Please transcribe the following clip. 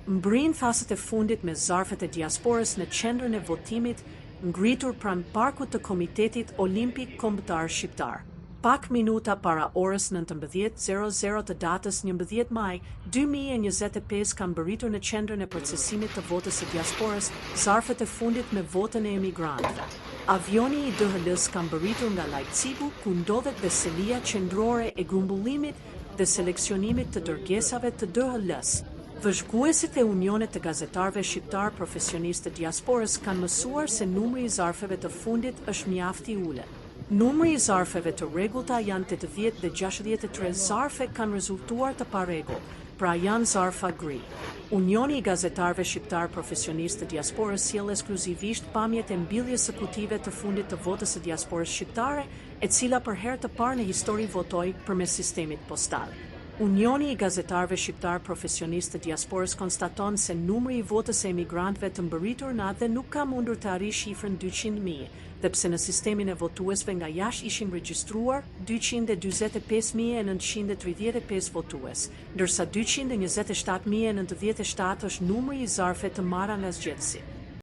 Mbrin thaset e fundit me zarfet e diasporës në qendrën e votimit ngritur pranë parkut të Komitetit Olimpik Kombëtar Shqiptar. Pak minuta para orës 19:00 të datës 11 maj 2025 kanë bërritur në qendrën e procesimit të votës së diasporës zarfet e fundit me votën e emigrantëve. Avioni i DHL-s kanë bërritur nga Leipzigu, ku ndodhet veselia qendrore e grumbullimit dhe seleksionimit të dërgesave të DHL-s. Vëzhguesit e Unionet të Gazetarëve Shqiptar Profesionistë të Diasporës kanë mësuar se numri i zarfeve të fundit është mjaft i ulët. Numri i zarfeve të rregullta janë 80 dhe 63 zarfe kanë rezultuar të parregull, pra janë zarfa gri. Unioni i Gazetarëve Shqiptar Profesionistë të Diasporës sjell ekskluzivisht pamjet e mbylljes së kutive të fundit të votës së diasporës shqiptare, e cila për herë të parë në histori votoi përmes sistemit postal. Unioni i Gazetarëve Shqiptar Profesionistë të Diasporës konstaton se numri i votës e emigrantëve të mbërritur në atë nuk ka mundur të arrijë shifrën 200.000, dhe pse në sistemin e votuesve nga jashtë ishin regjistruar 245.935 votues, ndërsa 227.097 është numri i zarfeve të marra nga zgjedhësi.